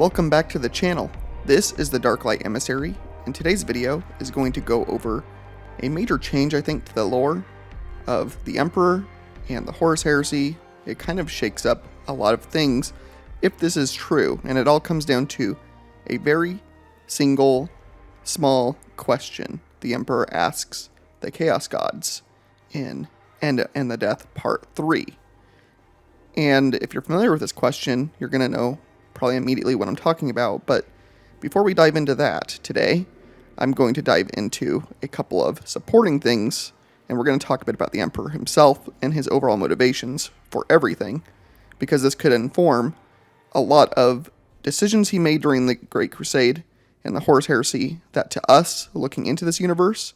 welcome back to the channel. This is the Dark Light Emissary, and today's video is going to go over a major change, I think, to the lore of the Emperor and the Horus Heresy. It kind of shakes up a lot of things if this is true, and it all comes down to a very single, small question the Emperor asks the Chaos Gods in End and the Death Part 3. And if you're familiar with this question, you're going to know probably immediately what I'm talking about, but before we dive into that today, I'm going to dive into a couple of supporting things, and we're going to talk a bit about the Emperor himself and his overall motivations for everything, because this could inform a lot of decisions he made during the Great Crusade and the Horus Heresy that to us, looking into this universe,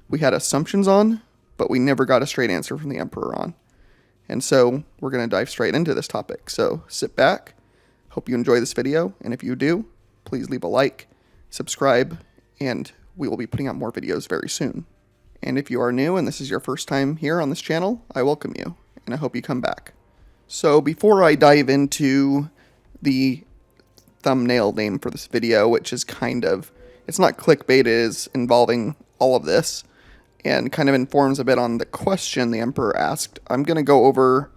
we had assumptions on, but we never got a straight answer from the Emperor on. And so we're going to dive straight into this topic. So sit back. Hope you enjoy this video, and if you do, please leave a like, subscribe, and we will be putting out more videos very soon. And if you are new and this is your first time here on this channel, I welcome you, and I hope you come back. So before I dive into the thumbnail name for this video, which is kind of, it's not clickbait, it is involving all of this, and kind of informs a bit on the question the Emperor asked, I'm going to go over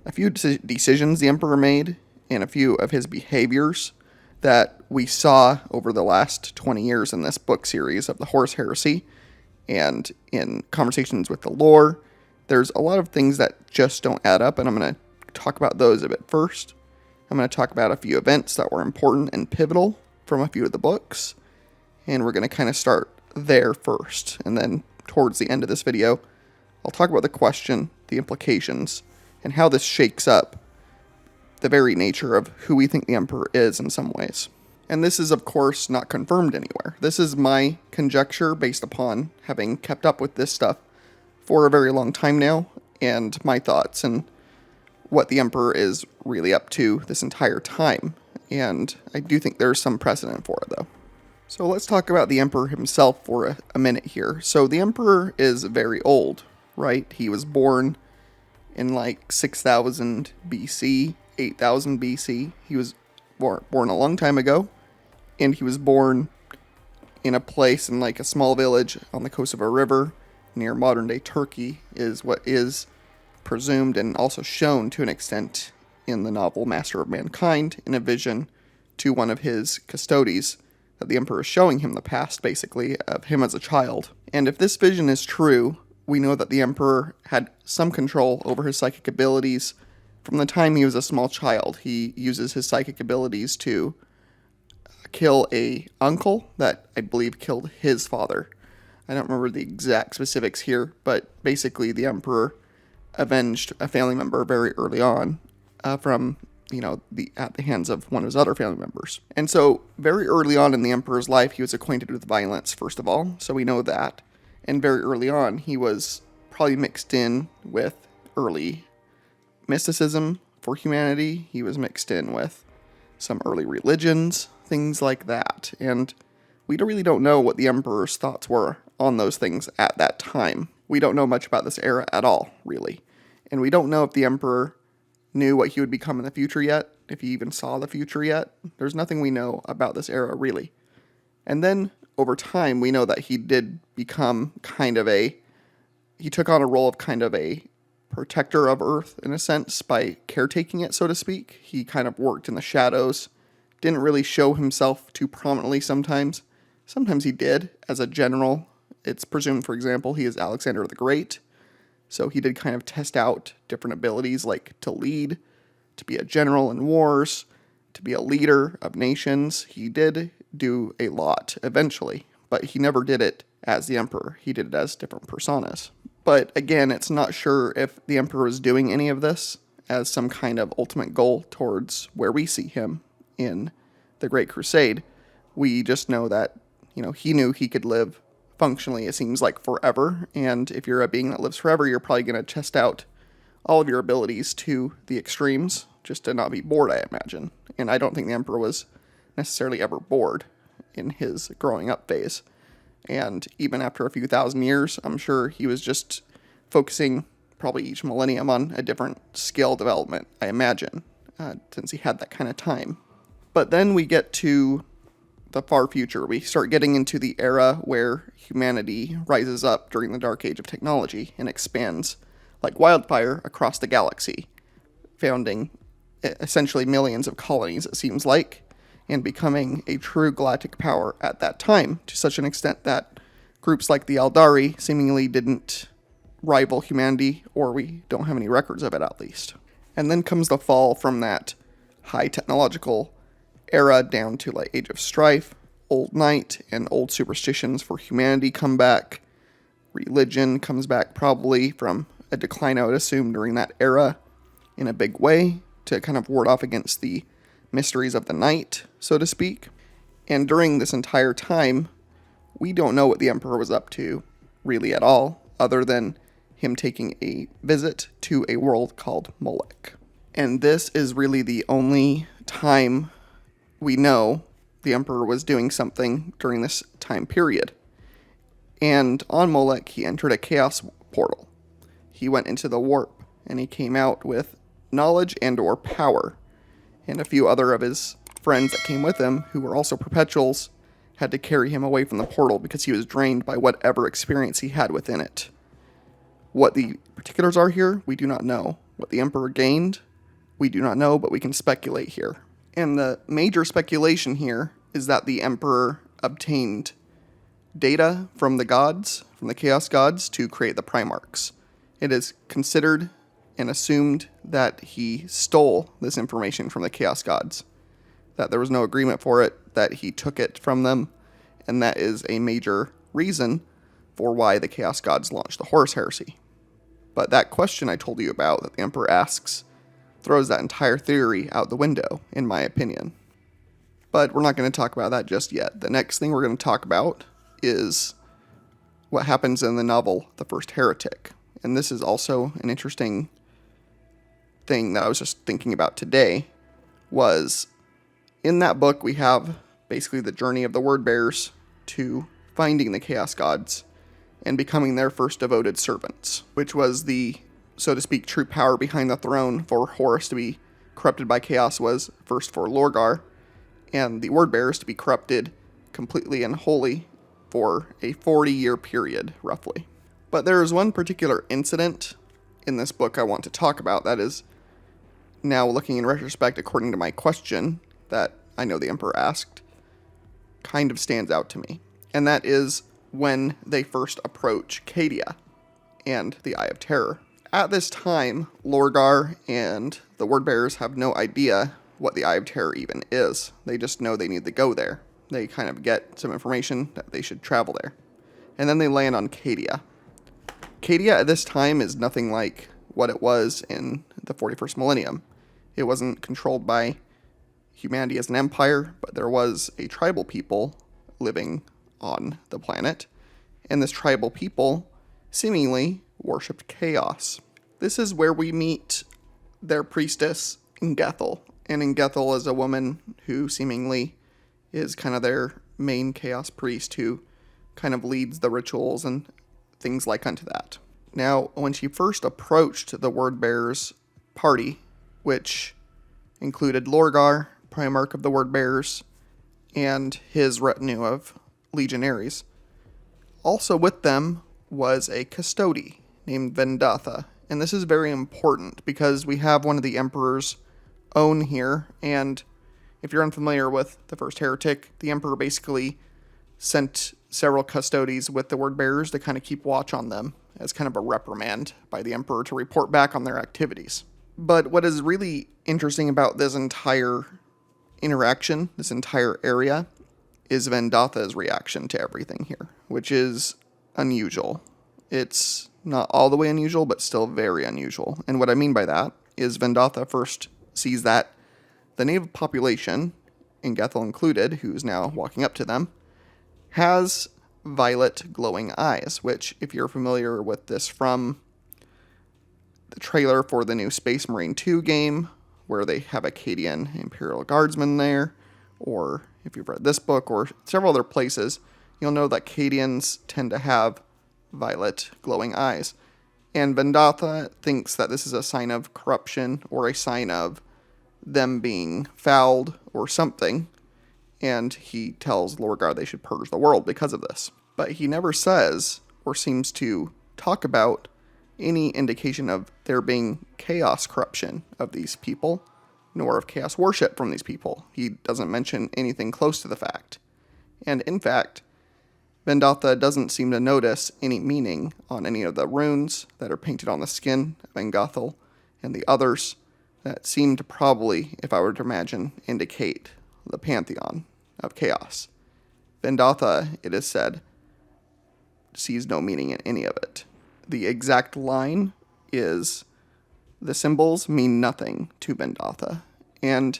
a few decisions the Emperor made and a few of his behaviors that we saw over the last 20 years in this book series of the Horus Heresy, and in conversations with the lore. There's a lot of things that just don't add up, and I'm going to talk about those a bit first. I'm going to talk about a few events that were important and pivotal from a few of the books, and we're going to kind of start there first, and then towards the end of this video, I'll talk about the question, the implications, and how this shakes up the very nature of who we think the Emperor is in some ways. And this is, of course, not confirmed anywhere. This is my conjecture based upon having kept up with this stuff for a very long time now, and my thoughts and what the Emperor is really up to this entire time. And I do think there's some precedent for it, though. So let's talk about the Emperor himself for a minute here. So the Emperor is very old, right? He was born in like 6000 BC, 8000 BC. He was born a long time ago, and he was born in a place in like a small village on the coast of a river near modern-day Turkey, is what is presumed and also shown to an extent in the novel Master of Mankind, in a vision to one of his Custodes, that the Emperor is showing him the past, basically, of him as a child. And if this vision is true, we know that the Emperor had some control over his psychic abilities from the time he was a small child. He uses his psychic abilities to kill a uncle that I believe killed his father. I don't remember the exact specifics here, but basically the Emperor avenged a family member very early on from at the hands of one of his other family members. And so very early on in the Emperor's life, he was acquainted with violence, first of all, so we know that. And very early on, he was probably mixed in with early mysticism for humanity. He was mixed in with some early religions, things like that. And we really don't know what the Emperor's thoughts were on those things at that time. We don't know much about this era at all, really. And we don't know if the Emperor knew what he would become in the future yet, if he even saw the future yet. There's nothing we know about this era, really. And then, over time, we know that he did become he took on a role of kind of a protector of Earth, in a sense, by caretaking it, so to speak. He kind of worked in the shadows, didn't really show himself too prominently sometimes. Sometimes he did, as a general. It's presumed, for example, he is Alexander the Great, so he did kind of test out different abilities, like to lead, to be a general in wars, to be a leader of nations. He did do a lot eventually, but he never did it as the Emperor. He did it as different personas. But again, it's not sure if the Emperor was doing any of this as some kind of ultimate goal towards where we see him in the Great Crusade. We just know that, he knew he could live functionally, it seems like, forever. And if you're a being that lives forever, you're probably going to test out all of your abilities to the extremes, just to not be bored, I imagine. And I don't think the Emperor was necessarily ever bored in his growing up phase. And even after a few thousand years, I'm sure he was just focusing probably each millennium on a different skill development, I imagine, since he had that kind of time. But then we get to the far future. We start getting into the era where humanity rises up during the dark age of technology and expands like wildfire across the galaxy, founding essentially millions of colonies, it seems like, and becoming a true galactic power at that time, to such an extent that groups like the Eldari seemingly didn't rival humanity, or we don't have any records of it at least. And then comes the fall from that high technological era down to like Age of Strife, Old Night, and old superstitions for humanity come back. Religion comes back probably from a decline, I would assume, during that era in a big way to kind of ward off against the mysteries of the night, so to speak. And during this entire time, we don't know what the Emperor was up to really at all, other than him taking a visit to a world called Molech. And this is really the only time we know the Emperor was doing something during this time period. And on Molech, he entered a chaos portal. He went into the warp, and he came out with knowledge and or power. And a few other of his friends that came with him, who were also perpetuals, had to carry him away from the portal because he was drained by whatever experience he had within it. What the particulars are here, we do not know. What the Emperor gained, we do not know, but we can speculate here. And the major speculation here is that the Emperor obtained data from the gods, from the Chaos gods, to create the primarchs. It is considered and assumed that he stole this information from the Chaos gods, that there was no agreement for it, that he took it from them, and that is a major reason for why the Chaos gods launched the Horus Heresy. But that question I told you about that the Emperor asks throws that entire theory out the window, in my opinion. But we're not going to talk about that just yet. The next thing we're going to talk about is what happens in the novel The First Heretic. And this is also an interesting thing that I was just thinking about today, was in that book we have basically the journey of the word bearers to finding the Chaos gods and becoming their first devoted servants, which was the, so to speak, true power behind the throne for Horus to be corrupted by chaos was first for Lorgar, and the word bearers to be corrupted completely and wholly for a 40-year period, roughly. But there is one particular incident in this book I want to talk about that is, now looking in retrospect, according to my question that I know the Emperor asked, kind of stands out to me. And that is when they first approach Cadia and the Eye of Terror. At this time, Lorgar and the word bearers have no idea what the Eye of Terror even is. They just know they need to go there. They kind of get some information that they should travel there. And then they land on Cadia. Cadia at this time is nothing like what it was in the 41st millennium. It wasn't controlled by humanity as an empire, but there was a tribal people living on the planet. And this tribal people seemingly worshipped chaos. This is where we meet their priestess, Ingethel. And Ingethel is a woman who seemingly is kind of their main chaos priest who kind of leads the rituals and things like unto that. Now, when she first approached the word bearers party, which included Lorgar, primarch of the word bearers, and his retinue of legionaries, also with them was a Custodes named Vendatha. And this is very important because we have one of the Emperor's own here. And if you're unfamiliar with the First Heretic, the Emperor basically sent several Custodes with the word bearers to kind of keep watch on them as kind of a reprimand by the Emperor to report back on their activities. But what is really interesting about this entire interaction, this entire area, is Vendatha's reaction to everything here, which is unusual. It's not all the way unusual, but still very unusual. And what I mean by that is Vendatha first sees that the native population, Ingethel included, who's now walking up to them, has violet glowing eyes, which, if you're familiar with this from the trailer for the new Space Marine 2 game, where they have Acadian Imperial Guardsmen there, or if you've read this book or several other places, you'll know that Acadians tend to have violet glowing eyes. And Vendatha thinks that this is a sign of corruption or a sign of them being fouled or something, and he tells Lorgar they should purge the world because of this. But he never says or seems to talk about any indication of there being chaos corruption of these people, nor of chaos worship from these people. He doesn't mention anything close to the fact. And in fact, Vendatha doesn't seem to notice any meaning on any of the runes that are painted on the skin of Engathel and the others that seem to probably, if I were to imagine, indicate the pantheon of chaos. Vendatha, it is said, sees no meaning in any of it. The exact line is, the symbols mean nothing to Vendatha. And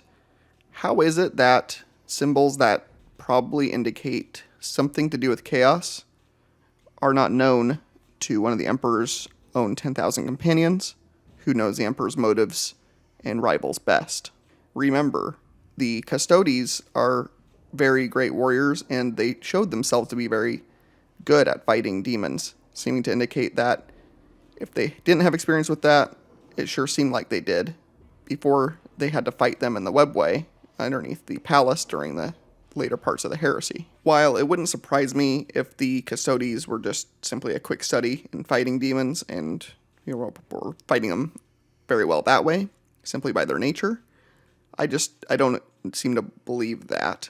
how is it that symbols that probably indicate something to do with chaos are not known to one of the Emperor's own 10,000 companions, who knows the Emperor's motives and rivals best? Remember, the Custodes are very great warriors, and they showed themselves to be very good at fighting demons, seeming to indicate that if they didn't have experience with that, it sure seemed like they did before they had to fight them in the webway underneath the palace during the later parts of the heresy. While it wouldn't surprise me if the Custodes were just simply a quick study in fighting demons and were fighting them very well that way, simply by their nature, I don't seem to believe that.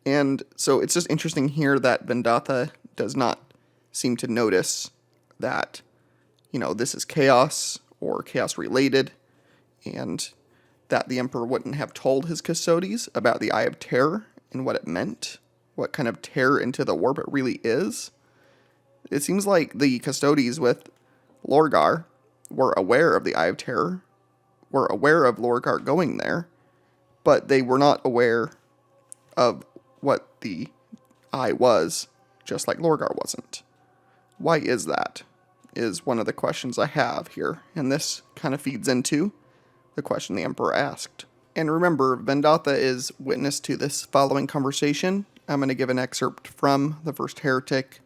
And so it's just interesting here that Vendatha does not seem to notice that, this is chaos or chaos related, and that the Emperor wouldn't have told his Custodes about the Eye of Terror and what it meant, what kind of terror into the warp it really is. It seems like the Custodes with Lorgar were aware of the Eye of Terror, were aware of Lorgar going there, but they were not aware of what the Eye was, just like Lorgar wasn't. Why is that? Is one of the questions I have here, and this kind of feeds into the question the Emperor asked. And remember, Vendatha is witness to this following conversation. I'm going to give an excerpt from the First Heretic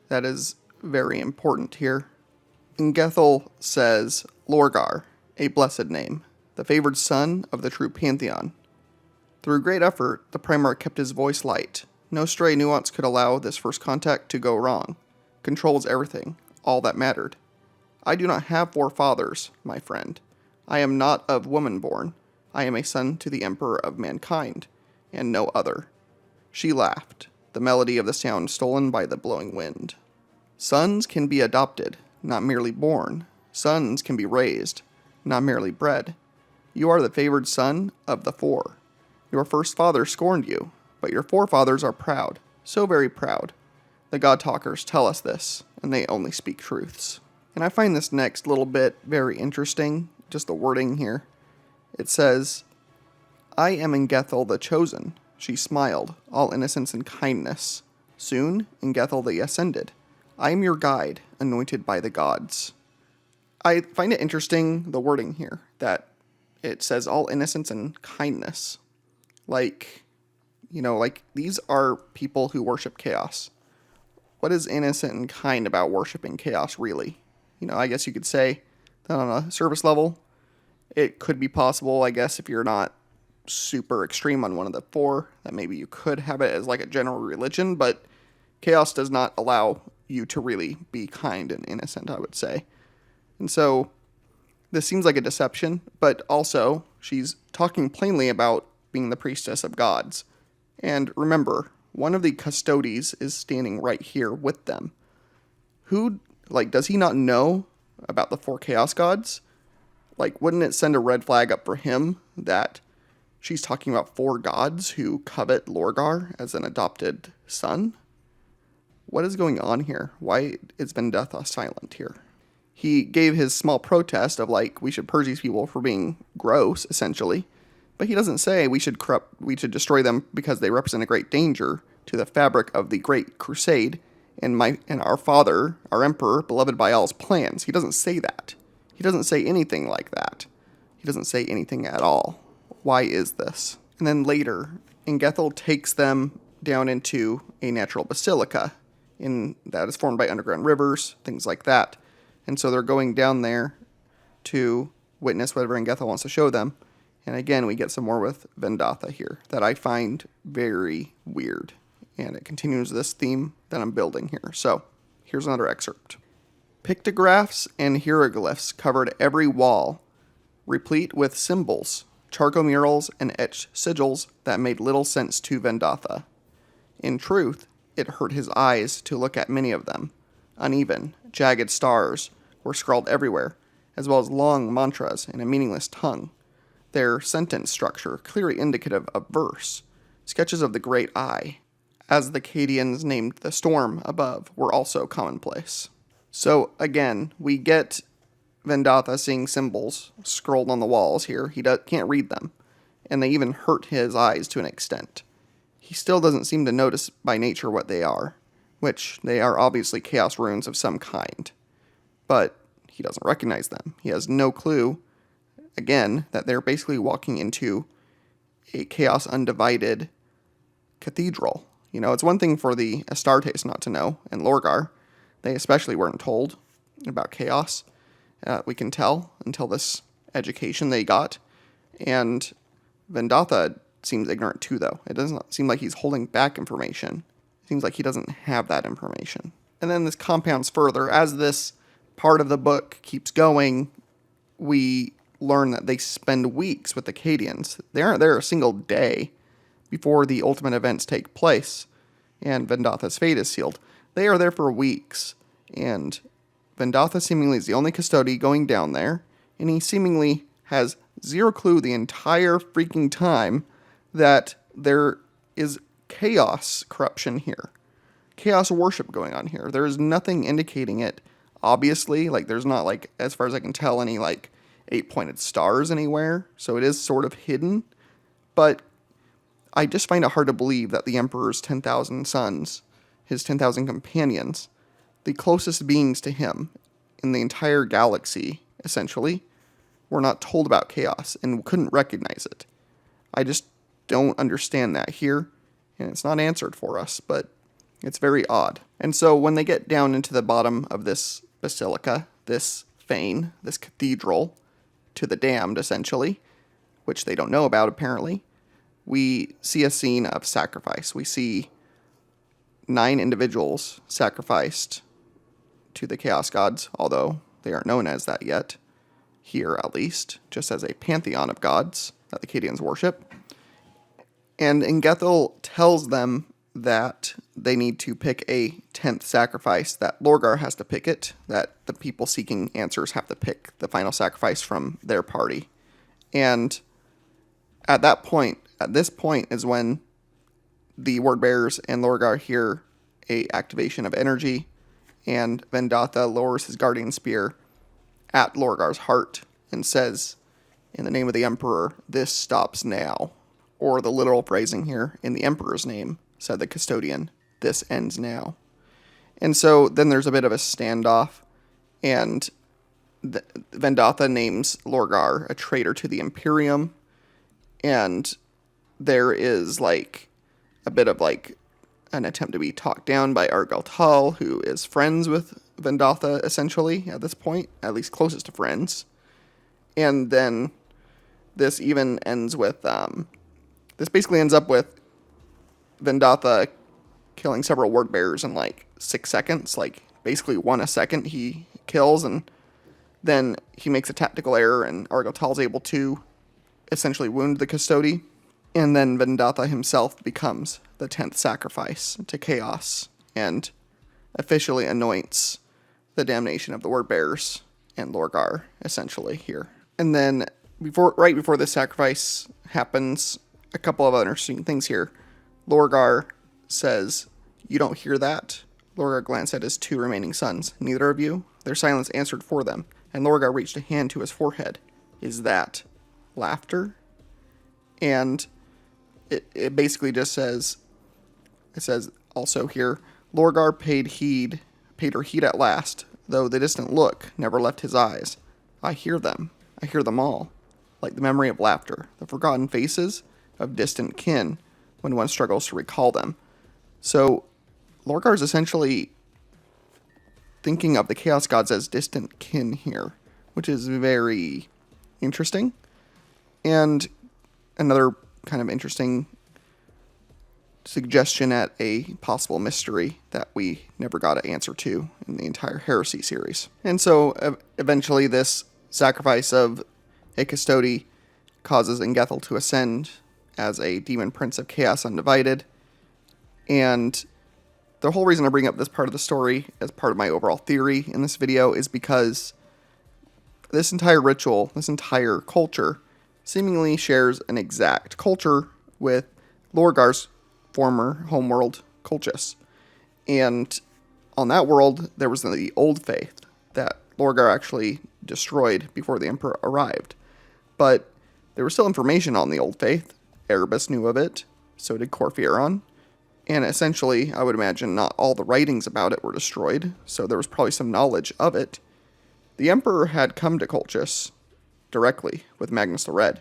that is very important here. Engathel says, Lorgar, a blessed name, the favored son of the true pantheon. Through great effort, the primarch kept his voice light. No stray nuance could allow this first contact to go wrong. Controls everything, all that mattered. I do not have 4 fathers, my friend. I am not of woman born. I am a son to the Emperor of mankind, and no other. She laughed, the melody of the sound stolen by the blowing wind. Sons can be adopted, not merely born. Sons can be raised, not merely bred. You are the favored son of the 4. Your first father scorned you, but your forefathers are proud, so very proud. The God-talkers tell us this, and they only speak truths. And I find this next little bit very interesting, just the wording here. It says, I am Engathel the Chosen. She smiled, all innocence and kindness. Soon, Engathel the Ascended. I am your guide, anointed by the gods. I find it interesting, the wording here, that it says all innocence and kindness. Like these are people who worship chaos. What is innocent and kind about worshiping chaos, really? I guess you could say that on a surface level, it could be possible, I guess, if you're not super extreme on one of the 4, that maybe you could have it as like a general religion, but chaos does not allow you to really be kind and innocent, I would say. And so this seems like a deception, but also she's talking plainly about being the priestess of gods. And remember, one of the Custodes is standing right here with them. Does he not know about the 4 chaos gods? Wouldn't it send a red flag up for him that she's talking about 4 gods who covet Lorgar as an adopted son? What is going on here? Why is Vendatha silent here? He gave his small protest of we should purge these people for being gross, essentially. But he doesn't say we should destroy them because they represent a great danger to the fabric of the Great Crusade and our father, our emperor, beloved by all's plans. He doesn't say that. He doesn't say anything like that. He doesn't say anything at all. Why is this? And then later, Engathel takes them down into a natural basilica that is formed by underground rivers, things like that. And so they're going down there to witness whatever Engathel wants to show them. And again, we get some more with Vendatha here that I find very weird. And it continues this theme that I'm building here. So here's another excerpt. Pictographs and hieroglyphs covered every wall, replete with symbols, charcoal murals, and etched sigils that made little sense to Vendatha. In truth, it hurt his eyes to look at many of them. Uneven, jagged stars were scrawled everywhere, as well as long mantras in a meaningless tongue. Their sentence structure clearly indicative of verse. Sketches of the Great Eye, as the Cadians named the storm above, were also commonplace. So again, we get Vendatha seeing symbols scrolled on the walls here. He can't read them, and they even hurt his eyes to an extent. He still doesn't seem to notice by nature what they are, which they are obviously chaos runes of some kind. But he doesn't recognize them. He has no clue, again, that they're basically walking into a chaos undivided cathedral. You know, it's one thing for the Astartes not to know, and Lorgar, they especially weren't told about chaos. We can tell until this education they got. And Vendatha seems ignorant too, though. It doesn't seem like he's holding back information. It seems like he doesn't have that information. And then this compounds further. As this part of the book keeps going, we learn that they spend weeks with the Cadians. They aren't there a single day before the ultimate events take place and Vendatha's fate is sealed. They are there for weeks, and Vendatha seemingly is the only custody going down there, and he seemingly has zero clue the entire freaking time that there is chaos corruption here. Chaos worship going on here. There is nothing indicating it, obviously. Like, there's not, like, as far as I can tell, any, like, 8-pointed stars anywhere, so it is sort of hidden, but I just find it hard to believe that the Emperor's 10,000 sons, his 10,000 companions, the closest beings to him in the entire galaxy, essentially, were not told about chaos and couldn't recognize it. I just don't understand that here, and it's not answered for us, but it's very odd. And so when they get down into the bottom of this basilica, this fane, this cathedral, to the damned, essentially, which they don't know about, apparently, we see a scene of sacrifice. We see 9 individuals sacrificed to the Chaos Gods, although they aren't known as that yet, here at least, just as a pantheon of gods that the Cadians worship. And Ingethel tells them that they need to pick a 10th sacrifice, that Lorgar has to pick it, that the people seeking answers have to pick the final sacrifice from their party. And at this point is when the word bearers and Lorgar hear a activation of energy, and Vendatha lowers his guardian spear at Lorgar's heart and says, "In the name of the Emperor, this stops now." Or the literal phrasing here, "In the Emperor's name," said the custodian, "this ends now." And so then there's a bit of a standoff, and Vendatha names Lorgar a traitor to the Imperium, and there is like a bit of like an attempt to be talked down by Argaltal, who is friends with Vendatha essentially at this point, at least closest to friends. And then this even ends with this basically ends up with Vendatha killing several word bearers in like 6 seconds, like basically 1 a second he kills, and then he makes a tactical error and Argaltal's able to essentially wound the custody, and then Vendatha himself becomes the 10th sacrifice to chaos and officially anoints the damnation of the word bearers and Lorgar essentially here. And then right before this sacrifice happens, a couple of other interesting things here. Lorgar says, "You don't hear that?" Lorgar glanced at his 2 remaining sons. "Neither of you?" Their silence answered for them, and Lorgar reached a hand to his forehead. "Is that laughter?" And it basically just says, it says also here, Lorgar paid her heed at last, though the distant look never left his eyes. I hear them all, like the memory of laughter, the forgotten faces of distant kin when one struggles to recall them. So Lorgar is essentially thinking of the Chaos Gods as distant kin here, which is very interesting. And another kind of interesting suggestion at a possible mystery that we never got an answer to in the entire Heresy series. And so eventually this sacrifice of a Custode causes Engethel to ascend as a demon prince of chaos undivided. And the whole reason I bring up this part of the story as part of my overall theory in this video is because this entire ritual, this entire culture, seemingly shares an exact culture with Lorgar's former homeworld, Colchis. And on that world, there was the old faith that Lorgar actually destroyed before the Emperor arrived. But there was still information on the old faith. Erebus knew of it, so did Corfieron. And essentially, I would imagine not all the writings about it were destroyed, so there was probably some knowledge of it. The Emperor had come to Colchis directly with Magnus the Red.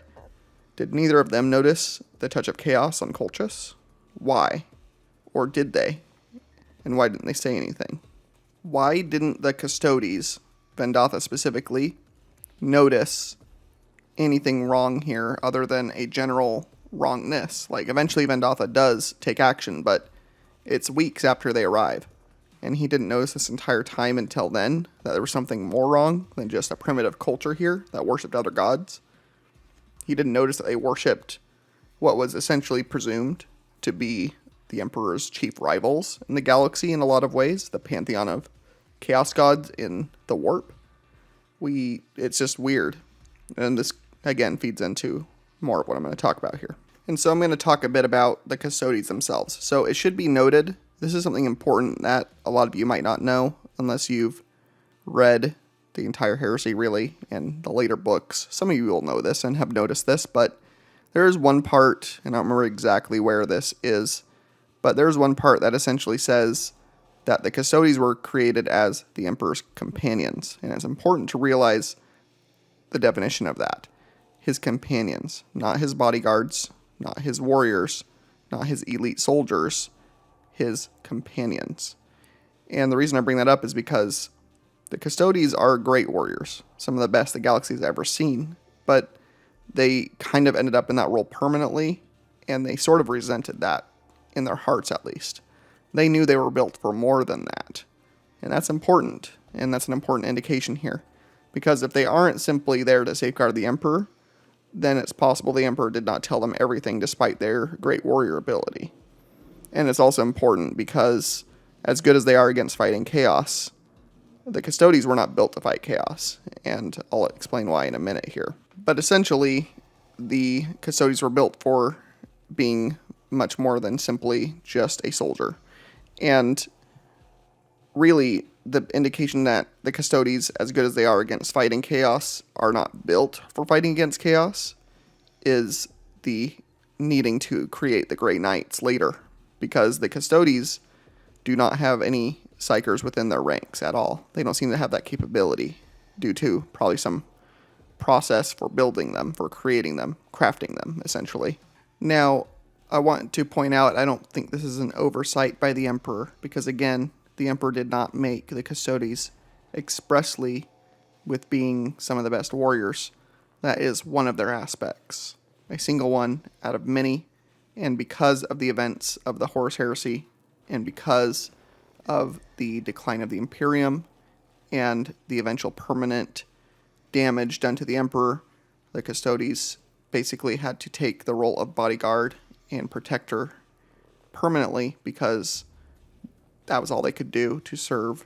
Did neither of them notice the touch of chaos on Colchis? Why? Or did they? And why didn't they say anything? Why didn't the Custodes, Vendatha specifically, notice anything wrong here other than a general wrongness? Like, eventually Vendatha does take action, but it's weeks after they arrive. And he didn't notice this entire time until then that there was something more wrong than just a primitive culture here that worshipped other gods. He didn't notice that they worshipped what was essentially presumed to be the Emperor's chief rivals in the galaxy in a lot of ways, the pantheon of chaos gods in the warp. It's just weird. And this, again, feeds into more of what I'm going to talk about here. And so I'm going to talk a bit about the Custodes themselves. So it should be noted, this is something important that a lot of you might not know unless you've read the entire Heresy, really, and the later books. Some of you will know this and have noticed this, but there is one part, and I don't remember exactly where this is, but there's one part that essentially says that the Custodes were created as the Emperor's companions. And it's important to realize the definition of that. His companions, not his bodyguards, not his warriors, not his elite soldiers, his companions. And the reason I bring that up is because the Custodes are great warriors, some of the best the galaxy's ever seen, but they kind of ended up in that role permanently, and they sort of resented that, in their hearts at least. They knew they were built for more than that, and that's important, and that's an important indication here, because if they aren't simply there to safeguard the Emperor, then it's possible the Emperor did not tell them everything despite their great warrior ability. And it's also important because, as good as they are against fighting chaos, the Custodes were not built to fight chaos, and I'll explain why in a minute here. But essentially, the Custodes were built for being much more than simply just a soldier. And really, the indication that the Custodes, as good as they are against fighting chaos, are not built for fighting against chaos is the needing to create the Grey Knights later. Because the Custodes do not have any psychers within their ranks at all. They don't seem to have that capability due to probably some process for building them, for creating them, crafting them, essentially. Now, I want to point out, I don't think this is an oversight by the Emperor, because again, the Emperor did not make the Custodes expressly with being some of the best warriors. That is one of their aspects. A single one out of many, and because of the events of the Horus Heresy, and because of the decline of the Imperium, and the eventual permanent damage done to the Emperor, the Custodes basically had to take the role of bodyguard and protector permanently, because that was all they could do to serve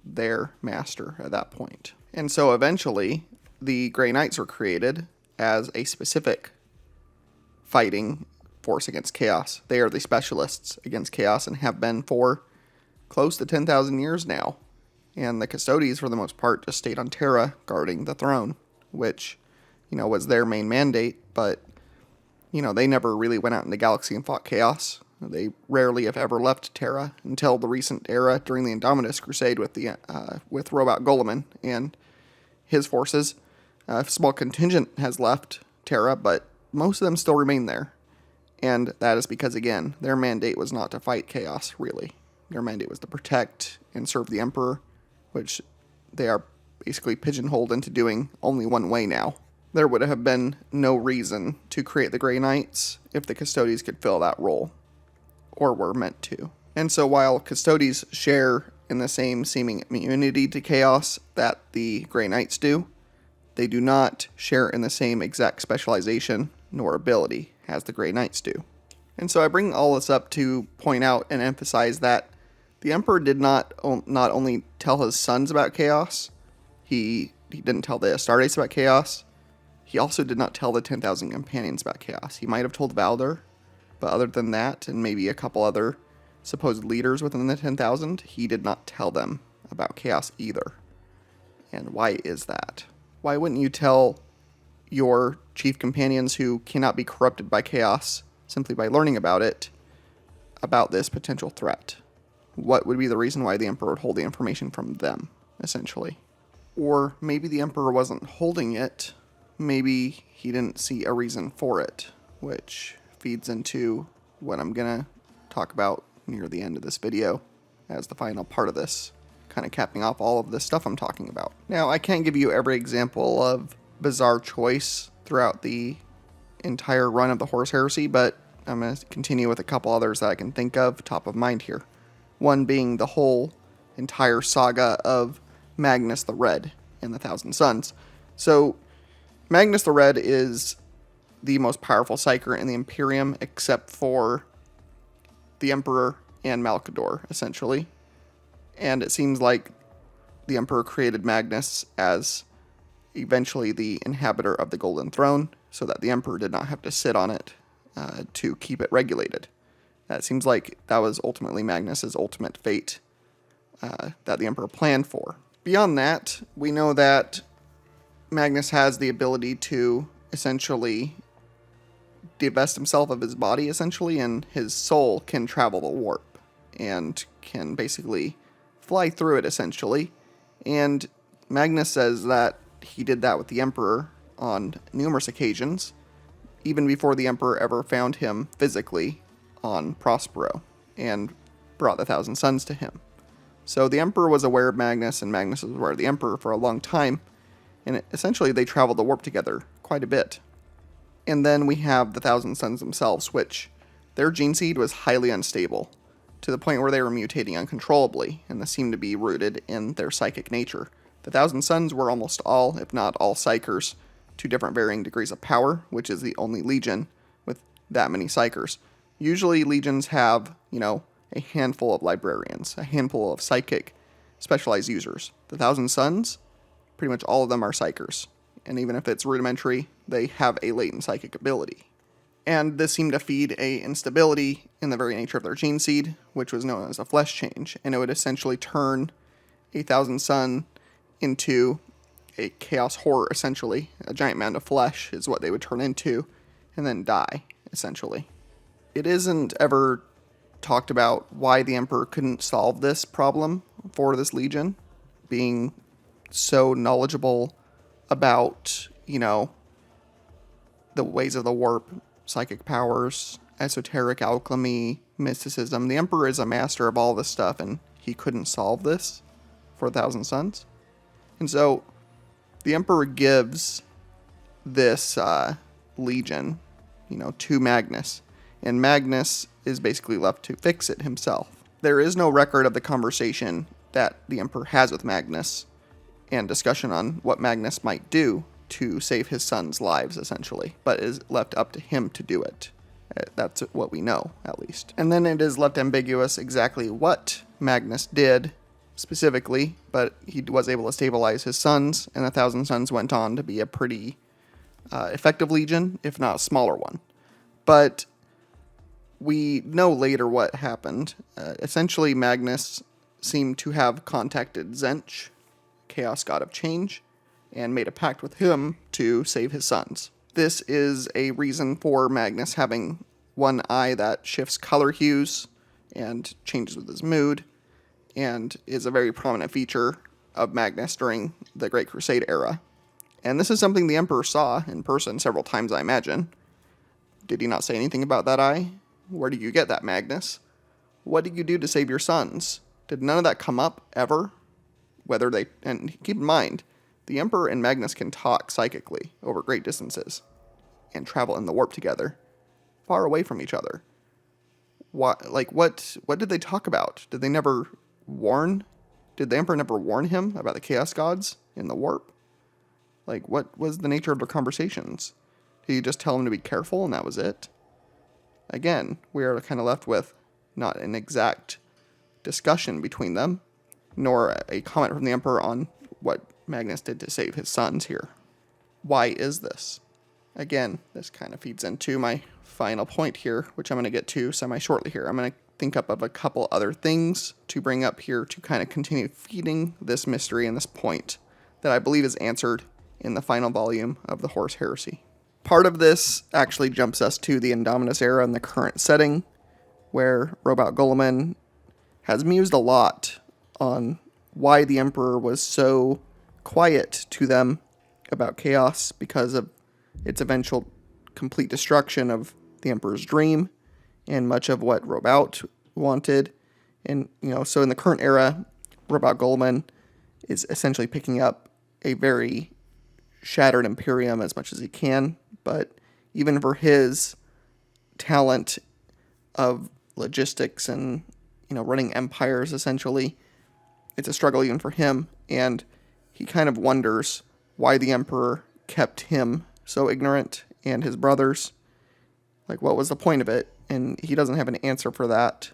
their master at that point. And so eventually, the Grey Knights were created as a specific fighting force against chaos. They are the specialists against chaos and have been for close to 10,000 years now. And the Custodes, for the most part, just stayed on Terra guarding the throne, which, was their main mandate, but, they never really went out in the galaxy and fought chaos. They rarely, if ever, left Terra until the recent era during the Indominus Crusade with Robot Goleman and his forces. A small contingent has left Terra, but most of them still remain there. And that is because, again, their mandate was not to fight chaos, really. Their mandate was to protect and serve the Emperor, which they are basically pigeonholed into doing only one way now. there would have been no reason to create the Grey Knights if the Custodes could fill that role, or were meant to. And so while Custodes share in the same seeming immunity to chaos that the Grey Knights do, they do not share in the same exact specialization nor ability as the Grey Knights do. And so I bring all this up to point out and emphasize that the Emperor did not only tell his sons about chaos, he didn't tell the Astartes about chaos, he also did not tell the 10,000 companions about chaos. He might have told Baldur, but other than that, and maybe a couple other supposed leaders within the 10,000, he did not tell them about chaos either. And why is that? Why wouldn't you tell your chief companions who cannot be corrupted by chaos simply by learning about it, about this potential threat? What would be the reason why the Emperor would hold the information from them, essentially? Or maybe the Emperor wasn't holding it, maybe he didn't see a reason for it, which feeds into what I'm going to talk about near the end of this video as the final part of this, kind of capping off all of this stuff I'm talking about. Now, I can't give you every example of bizarre choice throughout the entire run of the Horus Heresy, but I'm going to continue with a couple others that I can think of top of mind here. One being the whole entire saga of Magnus the Red and the Thousand Sons. So, Magnus the Red is the most powerful Psyker in the Imperium, except for the Emperor and Malcador, essentially. And it seems like the Emperor created Magnus as eventually the inhabitor of the Golden Throne, so that the Emperor did not have to sit on it to keep it regulated. That seems like that was ultimately Magnus's ultimate fate that the Emperor planned for. Beyond that, we know that Magnus has the ability to essentially divest himself of his body, essentially, and his soul can travel the warp and can basically fly through it, essentially. And Magnus says that he did that with the Emperor on numerous occasions, even before the Emperor ever found him physically on Prospero and brought the Thousand Sons to him. So the Emperor was aware of Magnus, and Magnus was aware of the Emperor for a long time, and essentially they traveled the warp together quite a bit. And then we have the Thousand Sons themselves, which their gene seed was highly unstable, to the point where they were mutating uncontrollably, and this seemed to be rooted in their psychic nature. The Thousand Sons were almost all, if not all, Psykers to different varying degrees of power, which is the only legion with that many Psykers. Usually legions have, a handful of librarians, a handful of psychic specialized users. The Thousand Sons, pretty much all of them are Psykers, and even if it's rudimentary, they have a latent psychic ability. And this seemed to feed a instability in the very nature of their gene seed, which was known as a flesh change, and it would essentially turn a Thousand Son into a chaos horror, essentially. A giant mound of flesh is what they would turn into, and then die, essentially. It isn't ever talked about why the Emperor couldn't solve this problem for this legion, being so knowledgeable about, the ways of the warp, psychic powers, esoteric alchemy, mysticism. The Emperor is a master of all this stuff, and he couldn't solve this for 1,000 Sons. And so the Emperor gives this legion, to Magnus, and Magnus is basically left to fix it himself. There is no record of the conversation that the Emperor has with Magnus and discussion on what Magnus might do to save his sons' lives, essentially, but is left up to him to do it. That's what we know, at least. And then it is left ambiguous exactly what Magnus did specifically, but he was able to stabilize his sons, and 1,000 Sons went on to be a pretty effective legion, if not a smaller one. But we know later what happened. Essentially, Magnus seemed to have contacted Tzeentch, Chaos God of Change, and made a pact with him to save his sons. This is a reason for Magnus having one eye that shifts color hues and changes with his mood, and is a very prominent feature of Magnus during the Great Crusade era. And this is something the Emperor saw in person several times, I imagine. Did he not say anything about that eye? Where did you get that, Magnus? What did you do to save your sons? Did none of that come up, ever? And keep in mind, The Emperor and Magnus can talk psychically over great distances and travel in the warp together, far away from each other. What did they talk about? Did the Emperor never warn him about the Chaos Gods in the warp? Like, what was the nature of their conversations? Did he just tell him to be careful and that was it? Again, we are kind of left with not an exact discussion between them, nor a comment from the Emperor on what Magnus did to save his sons here. Why is this? Again, this kind of feeds into my final point here, which I'm going to get to semi-shortly here. I'm going to think up of a couple other things to bring up here to kind of continue feeding this mystery and this point that I believe is answered in the final volume of the Horus Heresy. Part of this actually jumps us to the Indominus era in the current setting, where Robot Guilliman has mused a lot on why the Emperor was so quiet to them about chaos because of its eventual complete destruction of the Emperor's dream and much of what Robot wanted. And, so in the current era, Robot Guilliman is essentially picking up a very shattered Imperium as much as he can, but even for his talent of logistics and, running empires, essentially, it's a struggle even for him, and he kind of wonders why the Emperor kept him so ignorant and his brothers. Like, what was the point of it? And he doesn't have an answer for that.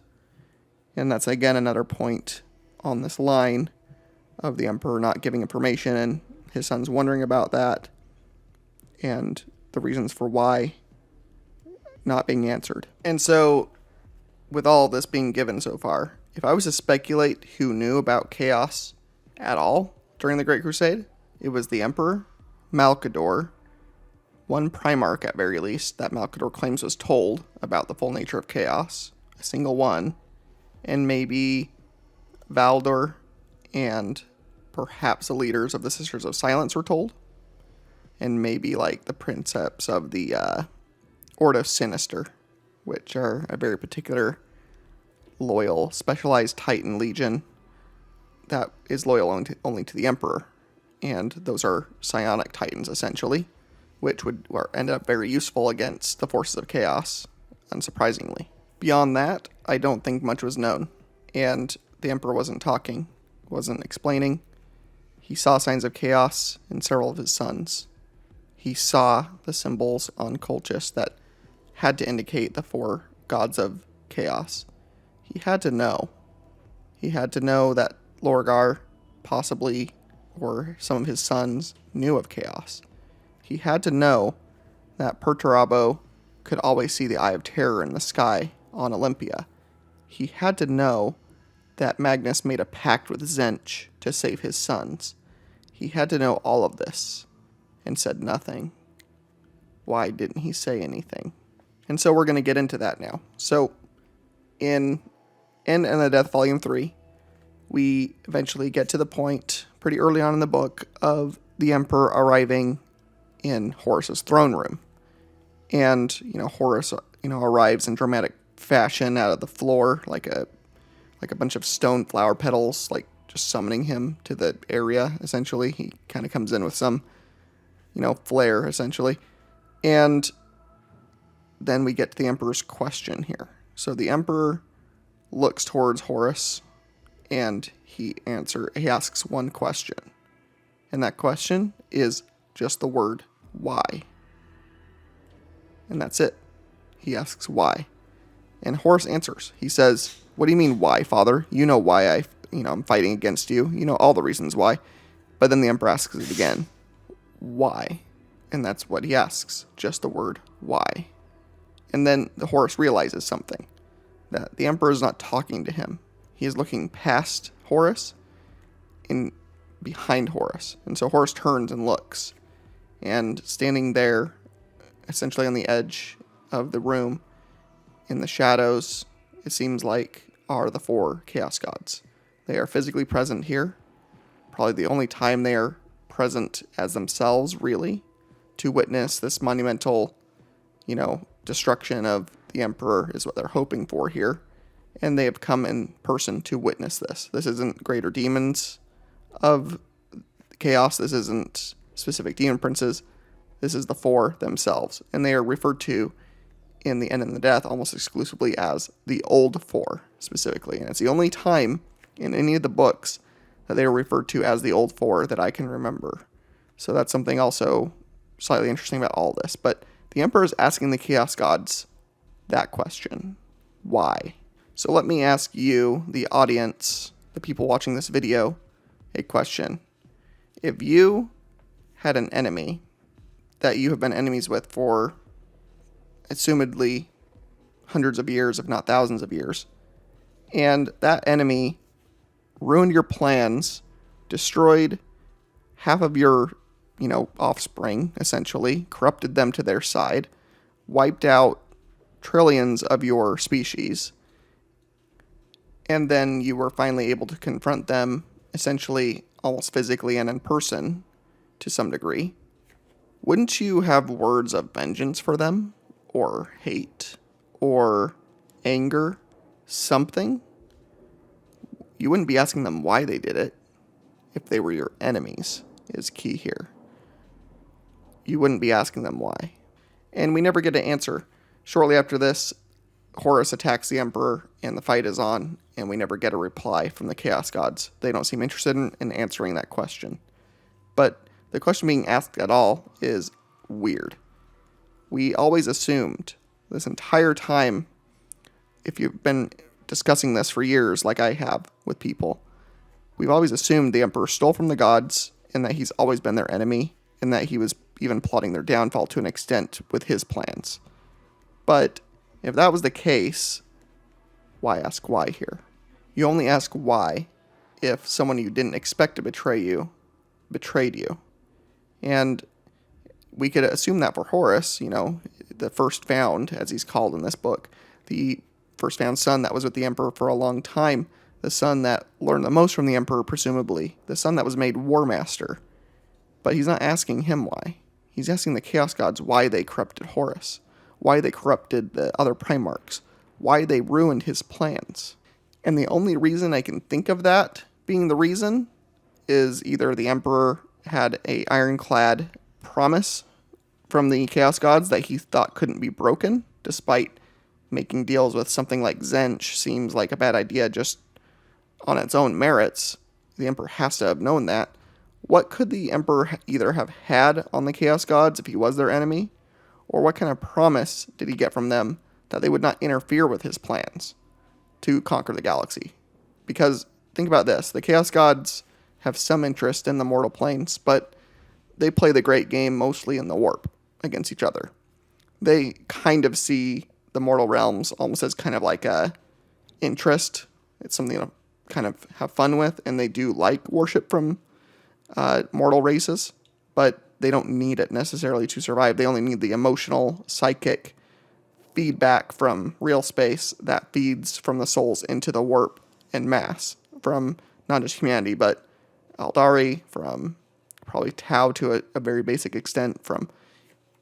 And that's, again, another point on this line of the Emperor not giving information and his sons wondering about that and the reasons for why not being answered. And so, with all this being given so far, if I was to speculate who knew about chaos at all during the Great Crusade, it was the Emperor, Malcador, one primarch at very least that Malcador claims was told about the full nature of chaos, a single one, and maybe Valdor and perhaps the leaders of the Sisters of Silence were told, and maybe like the princeps of the Ordo Sinister, which are a very particular loyal, specialized Titan legion that is loyal only to the Emperor, and those are psionic Titans essentially, which would end up very useful against the forces of chaos, unsurprisingly. Beyond that, I don't think much was known, and the Emperor wasn't talking, wasn't explaining. He saw signs of chaos in several of his sons. He saw the symbols on Colchis that had to indicate the four gods of chaos. He had to know. He had to know that Lorgar, possibly, or some of his sons, knew of chaos. He had to know that Perturabo could always see the Eye of Terror in the sky on Olympia. He had to know that Magnus made a pact with Zench to save his sons. He had to know all of this and said nothing. Why didn't he say anything? And so we're going to get into that now. So in End and the Death Volume 3, we eventually get to the point pretty early on in the book of the Emperor arriving in Horus's throne room. And, Horus, arrives in dramatic fashion out of the floor, like a bunch of stone flower petals, like just summoning him to the area, essentially. He kind of comes in with some, flair, essentially. And then we get to the Emperor's question here. So the Emperor looks towards Horus, and he asks one question. And that question is just the word, why? And that's it. He asks why. And Horus answers. He says, what do you mean why, father? You know why I'm fighting against you. You know all the reasons why. But then the Emperor asks it again. Why? And that's what he asks. Just the word why. And then the Horus realizes something. That the Emperor is not talking to him. He is looking past Horus and behind Horus. And so Horus turns and looks. And standing there, essentially on the edge of the room, in the shadows, it seems like, are the four Chaos Gods. They are physically present here. Probably the only time they are present as themselves, really, to witness this monumental, destruction of the Emperor is what they're hoping for here. And they have come in person to witness this. This isn't greater demons of chaos. This isn't specific demon princes. This is the four themselves. And they are referred to in the End and the Death almost exclusively as the Old Four, specifically. And it's the only time in any of the books that they are referred to as the Old Four that I can remember. So that's something also slightly interesting about all this. But the Emperor is asking the Chaos Gods that question. Why? So let me ask you, the audience, the people watching this video, a question. If you had an enemy that you have been enemies with for assumedly hundreds of years, if not thousands of years, and that enemy ruined your plans, destroyed half of your, offspring, essentially, corrupted them to their side, wiped out trillions of your species, and then you were finally able to confront them, essentially, almost physically and in person, to some degree, wouldn't you have words of vengeance for them? Or hate? Or anger? Something? You wouldn't be asking them why they did it if they were your enemies, is key here. You wouldn't be asking them why. And we never get an answer. Shortly after this, Horus attacks the Emperor, and the fight is on, and we never get a reply from the Chaos Gods. They don't seem interested in answering that question. But the question being asked at all is weird. We always assumed this entire time, if you've been discussing this for years like I have with people, we've always assumed the Emperor stole from the gods and that he's always been their enemy and that he was even plotting their downfall to an extent with his plans. But if that was the case, why ask why here? You only ask why if someone you didn't expect to betray you betrayed you. And we could assume that for Horus, the first found, as he's called in this book, the first found son that was with the Emperor for a long time, the son that learned the most from the Emperor, presumably, the son that was made War Master. But he's not asking him why. He's asking the Chaos Gods why they corrupted Horus, why they corrupted the other primarchs, why they ruined his plans. And the only reason I can think of that being the reason is either the Emperor had a ironclad promise from the Chaos Gods that he thought couldn't be broken, despite making deals with something like Tzeentch seems like a bad idea just on its own merits. The Emperor has to have known that. What could the Emperor either have had on the Chaos Gods if he was their enemy, or what kind of promise did he get from them that they would not interfere with his plans to conquer the galaxy? Because think about this, the Chaos Gods have some interest in the mortal planes, but they play the great game mostly in the warp against each other. They kind of see the mortal realms almost as kind of like a interest. It's something to kind of have fun with, and they do like worship from mortal races, but they don't need it necessarily to survive. They only need the emotional, psychic feedback from real space that feeds from the souls into the warp en masse, from not just humanity, but Aldari, from probably Tau to a very basic extent, from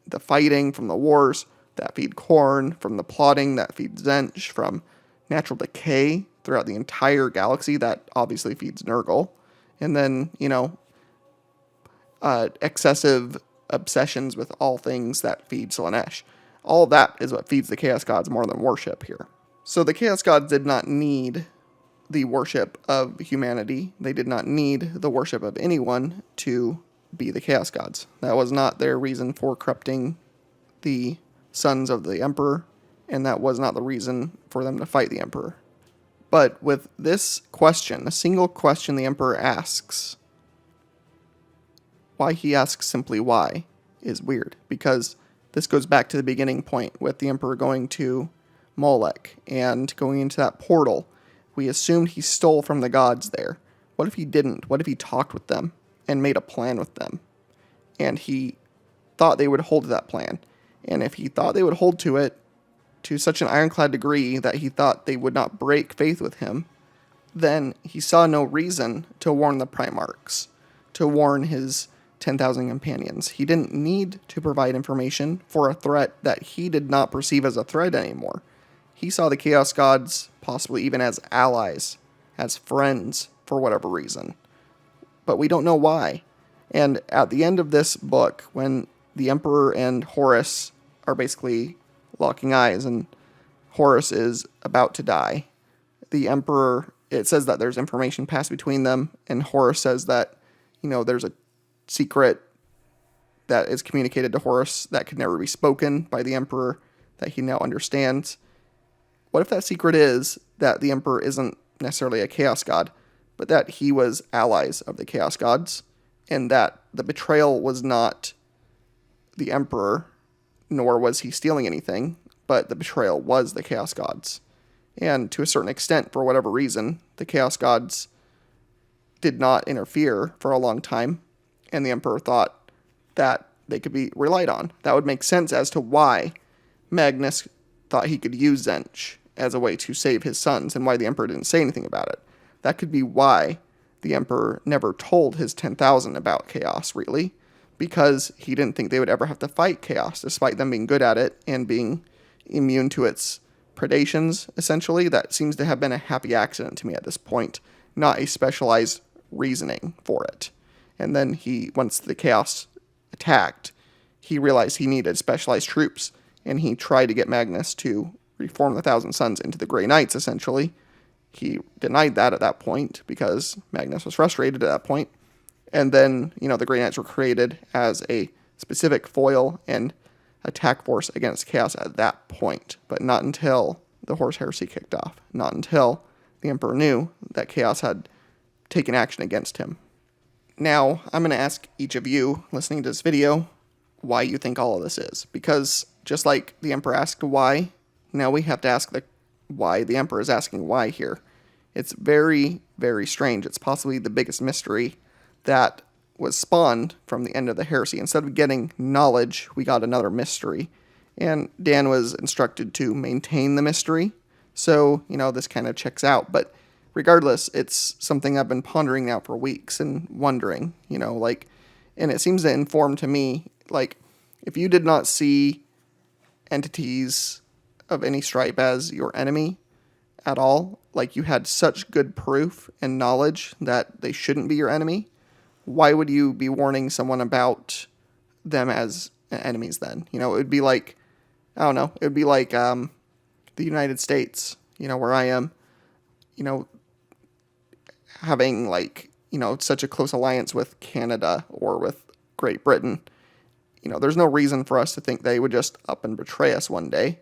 the fighting, from the wars that feed Khorne, from the plotting that feeds Tzeentch, from natural decay throughout the entire galaxy that obviously feeds Nurgle, and then, excessive obsessions with all things that feed Slaanesh. All of that is what feeds the Chaos Gods more than worship here. So the Chaos Gods did not need the worship of humanity. They did not need the worship of anyone to be the Chaos Gods. That was not their reason for corrupting the sons of the Emperor, and that was not the reason for them to fight the Emperor. But with this question, a single question the Emperor asks, why he asks simply why is weird, because this goes back to the beginning point with the Emperor going to Molech and going into that portal. We assumed he stole from the gods there. What if he didn't? What if he talked with them and made a plan with them? And he thought they would hold to that plan. And if he thought they would hold to it to such an ironclad degree that he thought they would not break faith with him, then he saw no reason to warn the primarchs, to warn his 10,000 companions. He didn't need to provide information for a threat that he did not perceive as a threat anymore. He saw the Chaos Gods possibly even as allies, as friends, for whatever reason. But we don't know why. And at the end of this book, when the Emperor and Horus are basically locking eyes and Horus is about to die, the Emperor, it says that there's information passed between them, and Horus says that, there's a secret that is communicated to Horus that could never be spoken by the Emperor that he now understands. What if that secret is that the Emperor isn't necessarily a chaos god, but that he was allies of the chaos gods, and that the betrayal was not the Emperor, nor was he stealing anything, but the betrayal was the chaos gods. And to a certain extent, for whatever reason, the chaos gods did not interfere for a long time, and the Emperor thought that they could be relied on. That would make sense as to why Magnus thought he could use Tzeentch as a way to save his sons, and why the Emperor didn't say anything about it. That could be why the Emperor never told his 10,000 about chaos, really, because he didn't think they would ever have to fight chaos, despite them being good at it and being immune to its predations, essentially. That seems to have been a happy accident to me at this point, not a specialized reasoning for it. And then once the chaos attacked, he realized he needed specialized troops, and he tried to get Magnus to reform the Thousand Sons into the Grey Knights, essentially. He denied that at that point, because Magnus was frustrated at that point. And then, the Grey Knights were created as a specific foil and attack force against chaos at that point, but not until the Horus Heresy kicked off, not until the Emperor knew that chaos had taken action against him. Now, I'm going to ask each of you listening to this video why you think all of this is, because just like the Emperor asked why, now we have to ask why the Emperor is asking why here. It's very, very strange. It's possibly the biggest mystery that was spawned from the end of the heresy. Instead of getting knowledge, we got another mystery. And Dan was instructed to maintain the mystery. So, this kind of checks out. But regardless, it's something I've been pondering now for weeks and wondering, and it seems to inform to me, if you did not see entities of any stripe as your enemy at all, you had such good proof and knowledge that they shouldn't be your enemy, why would you be warning someone about them as enemies then? It would be like, I don't know, it would be like the United States, where I am, having such a close alliance with Canada or with Great Britain. There's no reason for us to think they would just up and betray us one day.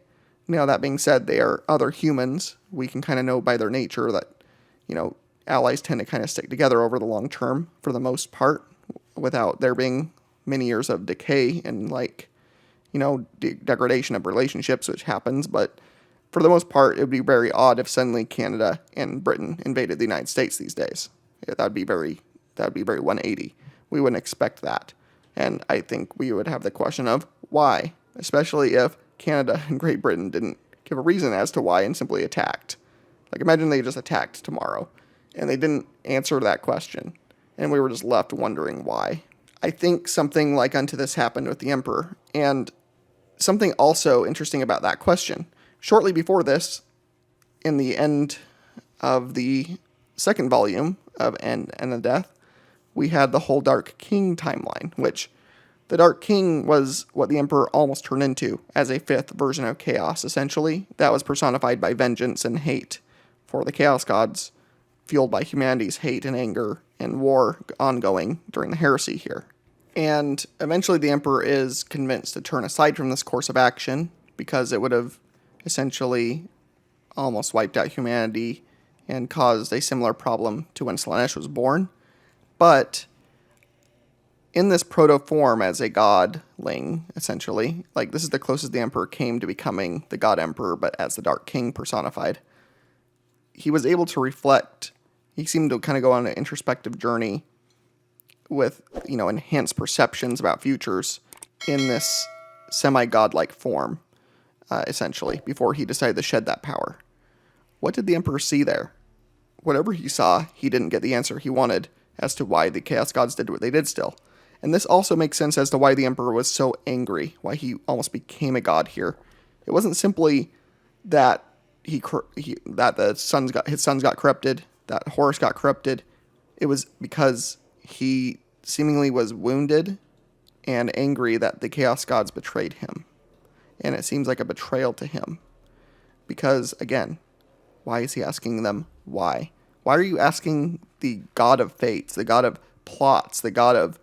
That being said, they are other humans. We can kind of know by their nature that, allies tend to kind of stick together over the long term for the most part, without there being many years of decay and degradation of relationships, which happens. But for the most part, it would be very odd if suddenly Canada and Britain invaded the United States these days. That would be very 180. We wouldn't expect that. And I think we would have the question of why, especially if Canada and Great Britain didn't give a reason as to why and simply attacked. Imagine they just attacked tomorrow and they didn't answer that question, and we were just left wondering why. I think something like unto this happened with the Emperor, and something also interesting about that question. Shortly before this, in the end of the second volume of End and the Death, we had the whole Dark King timeline, which the Dark King was what the Emperor almost turned into as a fifth version of Chaos, essentially. That was personified by vengeance and hate for the Chaos Gods, fueled by humanity's hate and anger and war ongoing during the heresy here. And eventually the Emperor is convinced to turn aside from this course of action because it would have essentially almost wiped out humanity and caused a similar problem to when Slaanesh was born. But in this proto-form as a godling, essentially, this is the closest the Emperor came to becoming the God Emperor, but as the Dark King personified, he was able to reflect. He seemed to kind of go on an introspective journey with, enhanced perceptions about futures in this semi-godlike form, essentially, before he decided to shed that power. What did the Emperor see there? Whatever he saw, he didn't get the answer he wanted as to why the Chaos Gods did what they did still. And this also makes sense as to why the Emperor was so angry, why he almost became a god here. It wasn't simply that his sons got corrupted, that Horus got corrupted. It was because he seemingly was wounded and angry that the Chaos Gods betrayed him. And it seems like a betrayal to him. Because, again, why is he asking them why? Why are you asking the god of fates, the god of plots, the god of,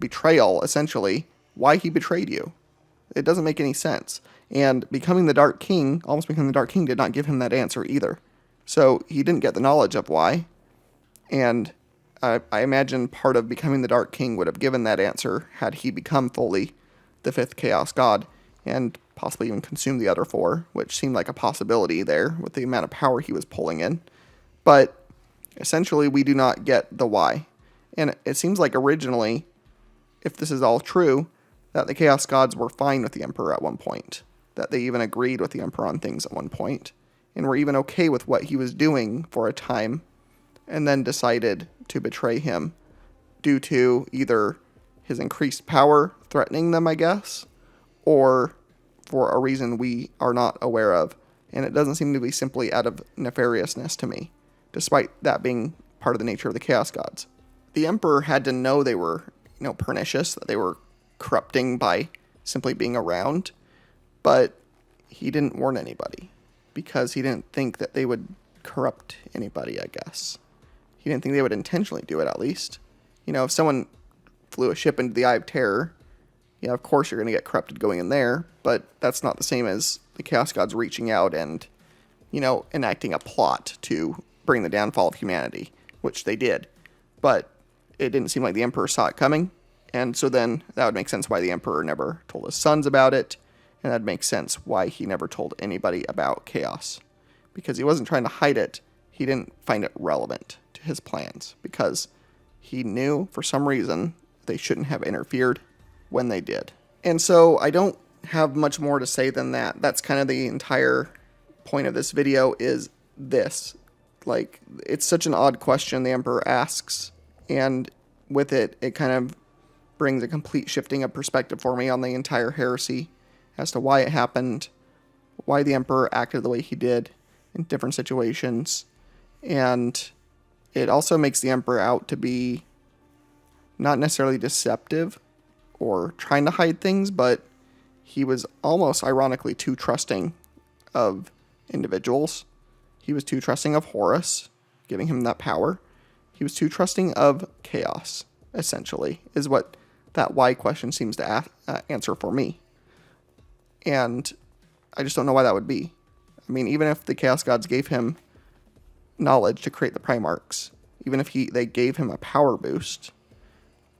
betrayal, essentially, why he betrayed you? It doesn't make any sense. And becoming the Dark King, almost becoming the Dark King, did not give him that answer either. So he didn't get the knowledge of why. And I imagine part of becoming the Dark King would have given that answer had he become fully the fifth Chaos God and possibly even consumed the other four, which seemed like a possibility there with the amount of power he was pulling in. But essentially, we do not get the why. And it seems like originally, if this is all true, that the Chaos Gods were fine with the Emperor at one point, that they even agreed with the Emperor on things at one point, and were even okay with what he was doing for a time, and then decided to betray him due to either his increased power threatening them, I guess, or for a reason we are not aware of. And it doesn't seem to be simply out of nefariousness to me, despite that being part of the nature of the Chaos Gods. The Emperor had to know they were, pernicious, that they were corrupting by simply being around, but he didn't warn anybody because he didn't think that they would corrupt anybody, I guess. He didn't think they would intentionally do it, at least. If someone flew a ship into the Eye of Terror, of course you're going to get corrupted going in there, but that's not the same as the Chaos Gods reaching out and, enacting a plot to bring the downfall of humanity, which they did. But it didn't seem like the Emperor saw it coming, and so then that would make sense why the Emperor never told his sons about it, and that'd make sense why he never told anybody about chaos. Because he wasn't trying to hide it, he didn't find it relevant to his plans, because he knew, for some reason, they shouldn't have interfered when they did. And so I don't have much more to say than that. That's kind of the entire point of this video is this. Like, it's such an odd question the Emperor asks, and with it, it kind of brings a complete shifting of perspective for me on the entire heresy as to why it happened, why the Emperor acted the way he did in different situations, and it also makes the Emperor out to be not necessarily deceptive or trying to hide things, but he was almost ironically too trusting of individuals. He was too trusting of Horus, giving him that power. He was too trusting of chaos, essentially, is what that why question seems to answer for me. And I just don't know why that would be. I mean, even if the Chaos Gods gave him knowledge to create the primarchs, even if they gave him a power boost,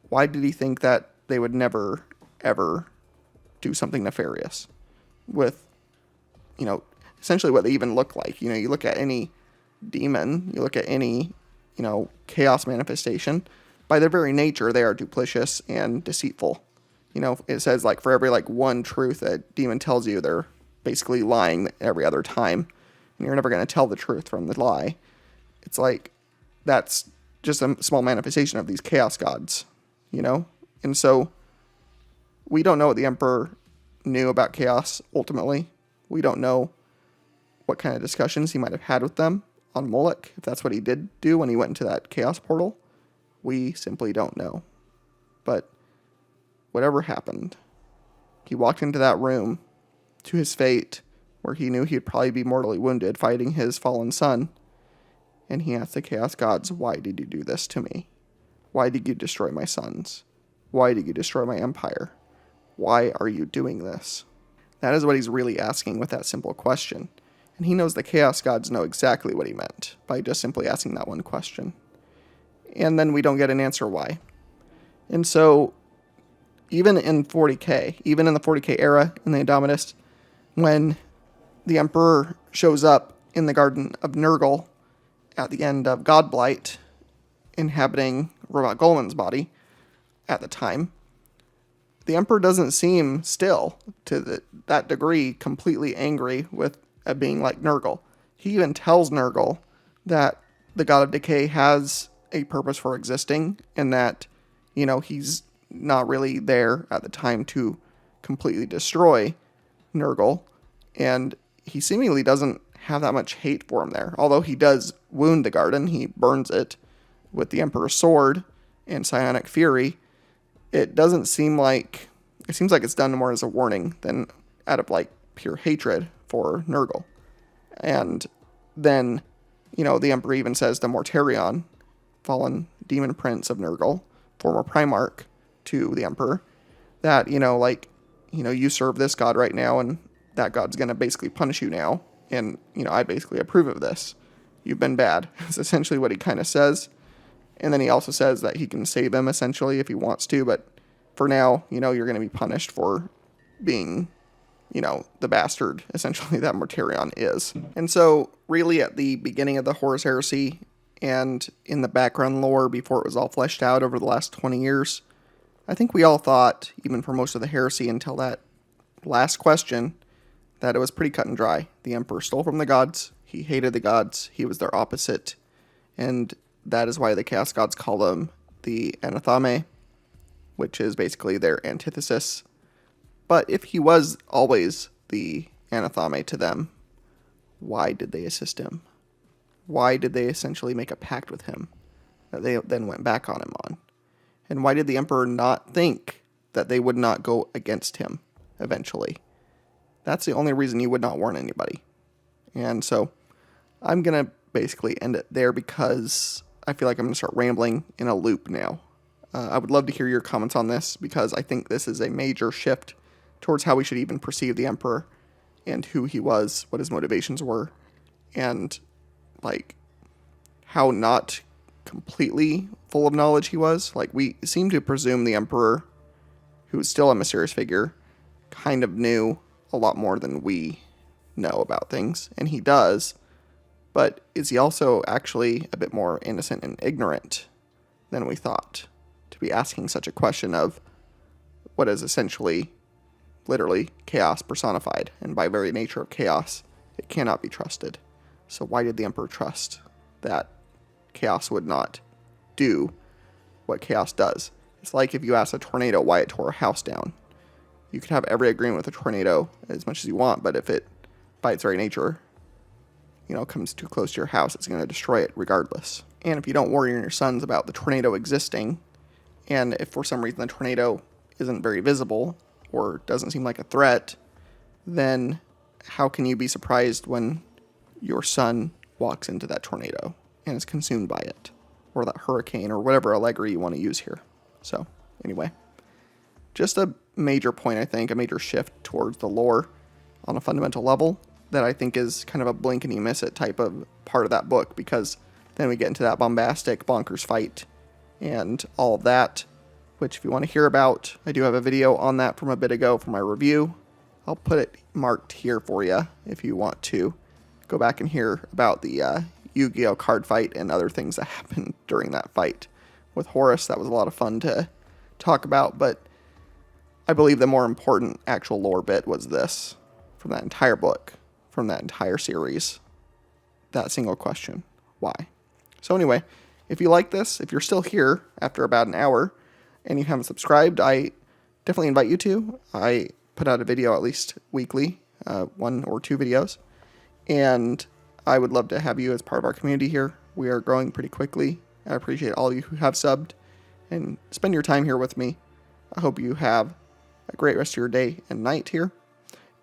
why did he think that they would never, ever do something nefarious with, essentially what they even look like? You look at any demon, you look at any, chaos manifestation, by their very nature, they are duplicitous and deceitful. It says, like, for every, one truth that demon tells you, they're basically lying every other time, and you're never going to tell the truth from the lie. It's like, that's just a small manifestation of these chaos gods, And so, we don't know what the Emperor knew about chaos, ultimately. We don't know what kind of discussions he might have had with them on Molech, if that's what he did do when he went into that chaos portal. We simply don't know. But whatever happened, he walked into that room to his fate, where he knew he'd probably be mortally wounded fighting his fallen son, and he asked the Chaos Gods, why did you do this to me? Why did you destroy my sons? Why did you destroy my empire? Why are you doing this? That is what he's really asking with that simple question. And he knows the Chaos Gods know exactly what he meant by just simply asking that one question. And then we don't get an answer why. And so, even in 40k, even in the 40k era, in the Indomitus, when the Emperor shows up in the Garden of Nurgle at the end of Godblight, inhabiting Robot Goleman's body at the time, the Emperor doesn't seem still, to that degree, completely angry with a being like Nurgle. He even tells Nurgle that the God of Decay has a purpose for existing, and that, he's not really there at the time to completely destroy Nurgle, and he seemingly doesn't have that much hate for him there. Although he does wound the garden, he burns it with the Emperor's sword, and psionic fury, it doesn't seem like, it seems like it's done more as a warning than out of like pure hatred for Nurgle. And then, the Emperor even says to Mortarion, fallen demon prince of Nurgle, former primarch, to the Emperor, that, you serve this god right now, and that god's going to basically punish you now. And, I basically approve of this. You've been bad. It's essentially what he kind of says. And then he also says that he can save him, essentially, if he wants to. But for now, you're going to be punished for being, the bastard, essentially, that Mortarion is. And so, really, at the beginning of the Horus Heresy, and in the background lore before it was all fleshed out over the last 20 years, I think we all thought, even for most of the heresy until that last question, that it was pretty cut and dry. The Emperor stole from the gods, he hated the gods, he was their opposite, and that is why the Chaos Gods call them the Anathame, which is basically their antithesis. But if he was always the Anathame to them, why did they assist him? Why did they essentially make a pact with him that they then went back on him on? And why did the Emperor not think that they would not go against him eventually? That's the only reason he would not warn anybody. And so I'm going to basically end it there because I feel like I'm going to start rambling in a loop now. I would love to hear your comments on this because I think this is a major shift towards how we should even perceive the Emperor and who he was, what his motivations were, and like how not completely full of knowledge he was. Like, we seem to presume the Emperor, who is still a mysterious figure, kind of knew a lot more than we know about things, and he does, but is he also actually a bit more innocent and ignorant than we thought, to be asking such a question of what is essentially, literally, chaos personified, and by very nature of chaos, it cannot be trusted. So why did the Emperor trust that chaos would not do what chaos does? It's like if you ask a tornado why it tore a house down. You could have every agreement with a tornado as much as you want, but if it, by its very nature, comes too close to your house, it's going to destroy it regardless. And if you don't worry your sons about the tornado existing, and if for some reason the tornado isn't very visible or doesn't seem like a threat, then how can you be surprised when your son walks into that tornado and is consumed by it, or that hurricane, or whatever allegory you want to use here? So, anyway, just a major point, I think, a major shift towards the lore on a fundamental level that I think is kind of a blink and you miss it type of part of that book, because then we get into that bombastic bonkers fight and all of that, which if you want to hear about, I do have a video on that from a bit ago for my review. I'll put it marked here for you if you want to go back and hear about the Yu-Gi-Oh card fight and other things that happened during that fight with Horus. That was a lot of fun to talk about, but I believe the more important actual lore bit was this, from that entire book, from that entire series, that single question, why? So anyway, if you like this, if you're still here after about an hour and you haven't subscribed, I definitely invite you to. I put out a video at least weekly, 1 or 2 videos, and I would love to have you as part of our community here. We are growing pretty quickly. I appreciate all of you who have subbed and spend your time here with me. I hope you have a great rest of your day and night here,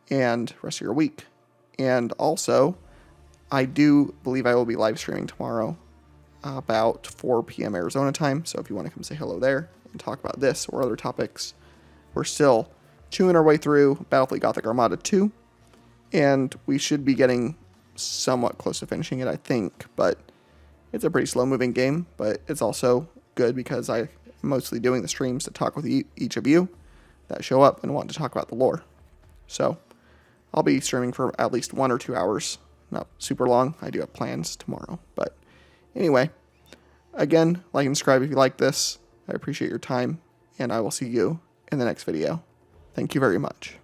and rest of your week. And also, I do believe I will be live streaming tomorrow about 4 p.m. Arizona time, so if you want to come say hello there and talk about this or other topics. We're still chewing our way through Battlefleet Gothic Armada 2, and we should be getting somewhat close to finishing it, I think, but it's a pretty slow-moving game, but it's also good because I'm mostly doing the streams to talk with each of you that show up and want to talk about the lore. So I'll be streaming for at least 1 or 2 hours. Not super long. I do have plans tomorrow. But anyway, again, like and subscribe if you like this. I appreciate your time, and I will see you in the next video. Thank you very much.